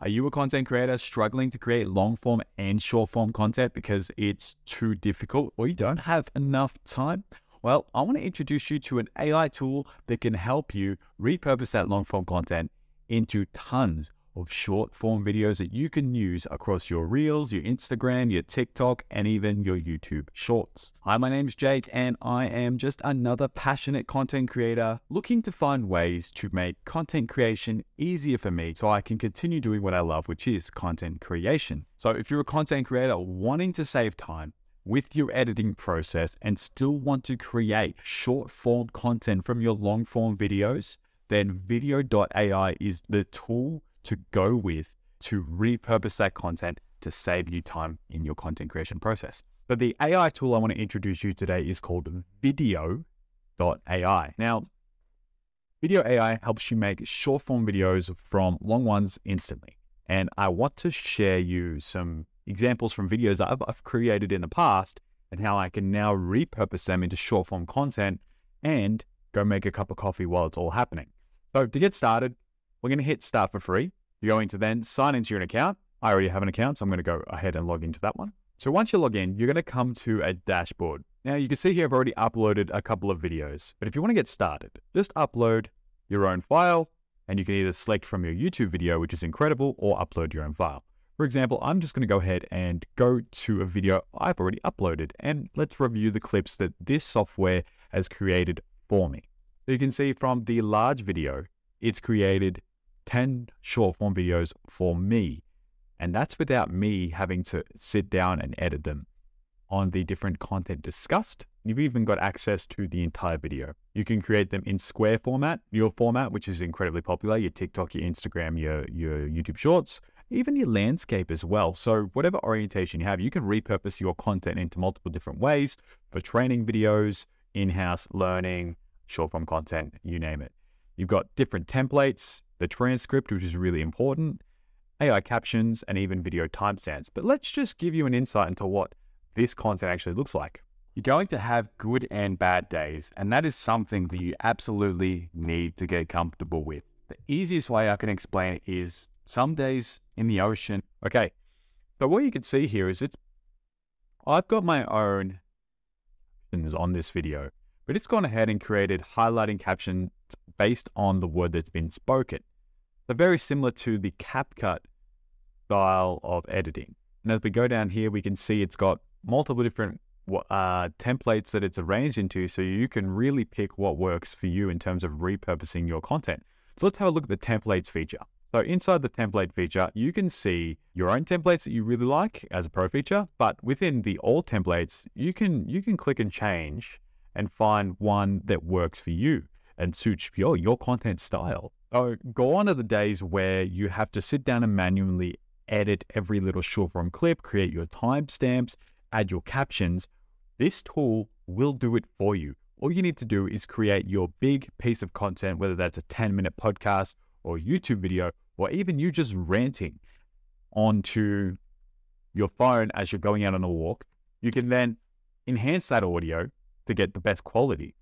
Are you a content creator struggling to create long form and short form content because it's too difficult or you don't have enough time? Well, I want to introduce you to an AI tool that can help you repurpose that long form content into tons of short form videos that you can use across your Reels, your Instagram, your TikTok, and even your YouTube Shorts. Hi, my name's Jake, and I am just another passionate content creator looking to find ways to make content creation easier for me so I can continue doing what I love, which is content creation. So if you're a content creator wanting to save time with your editing process and still want to create short form content from your long form videos, then video.ai is the tool to go with to repurpose that content to save you time in your content creation process. But the AI tool I want to introduce you today is called video.ai. Now, video AI helps you make short form videos from long ones instantly. And I want to share you some examples from videos that I've created in the past and how I can now repurpose them into short form content and go make a cup of coffee while it's all happening. So to get started, we're going to hit start for free. You're going to then sign into your account. I already have an account, so I'm going to go ahead and log into that one. So once you log in, you're going to come to a dashboard. Now you can see here I've already uploaded a couple of videos, but if you want to get started, just upload your own file and you can either select from your YouTube video, which is incredible, or upload your own file. For example, I'm just going to go ahead and go to a video I've already uploaded, and let's review the clips that this software has created for me. So you can see from the large video, it's created 10 short form videos for me. And that's without me having to sit down and edit them on the different content discussed. You've even got access to the entire video. You can create them in square format, your format, which is incredibly popular, your TikTok, your Instagram, your YouTube Shorts, even your landscape as well. So whatever orientation you have, you can repurpose your content into multiple different ways for training videos, in-house learning, short form content, you name it. You've got different templates, the transcript, which is really important, AI captions, and even video timestamps. But let's just give you an insight into what this content actually looks like. You're going to have good and bad days, and that is something that you absolutely need to get comfortable with. The easiest way I can explain it is some days in the ocean. Okay, so what you can see here is I've got my own captions on this video, but it's gone ahead and created highlighting captions based on the word that's been spoken. So very similar to the CapCut style of editing. And as we go down here, we can see it's got multiple different templates that it's arranged into, so you can really pick what works for you in terms of repurposing your content. So let's have a look at the templates feature. So inside the template feature, you can see your own templates that you really like as a pro feature, but within the all templates, you can click and change and find one that works for you and suits your content style. So gone are the days where you have to sit down and manually edit every little short form clip, create your timestamps, add your captions. This tool will do it for you. All you need to do is create your big piece of content, whether that's a 10-minute podcast or YouTube video, or even you just ranting onto your phone as you're going out on a walk. You can then enhance that audio to get the best quality,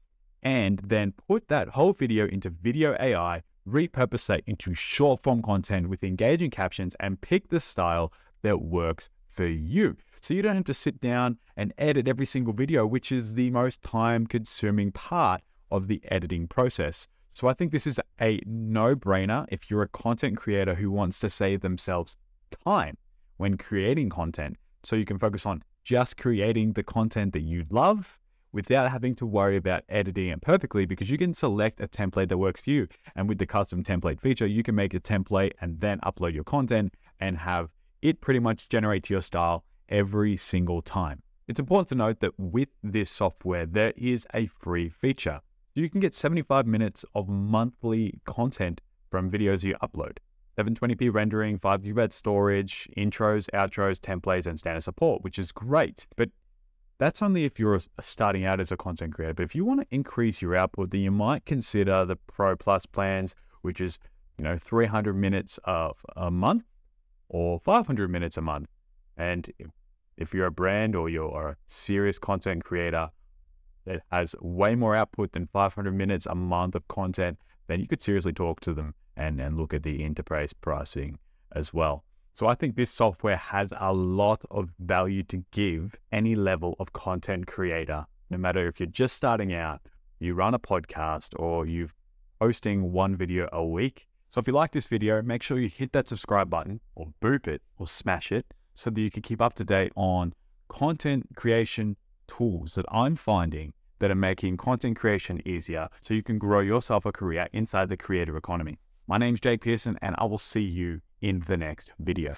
and then put that whole video into video AI, repurpose it into short form content with engaging captions, and pick the style that works for you. So you don't have to sit down and edit every single video, which is the most time consuming part of the editing process. So I think this is a no-brainer if you're a content creator who wants to save themselves time when creating content, so you can focus on just creating the content that you love without having to worry about editing it perfectly, because you can select a template that works for you. And with the custom template feature, you can make a template and then upload your content and have it pretty much generate to your style every single time. It's important to note that with this software, there is a free feature. You can get 75 minutes of monthly content from videos you upload. 720p rendering, 5 GB storage, intros, outros, templates, and standard support, which is great. But that's only if you're starting out as a content creator. But if you want to increase your output, then you might consider the Pro Plus plans, which is 300 minutes of a month or 500 minutes a month. And if you're a brand or you're a serious content creator that has way more output than 500 minutes a month of content, then you could seriously talk to them and look at the enterprise pricing as well. So I think this software has a lot of value to give any level of content creator, no matter if you're just starting out, you run a podcast, or you're posting one video a week. So if you like this video, make sure you hit that subscribe button or boop it or smash it so that you can keep up to date on content creation tools that I'm finding that are making content creation easier so you can grow yourself a career inside the creator economy. My name's Jake Pearson, and I will see you in the next video.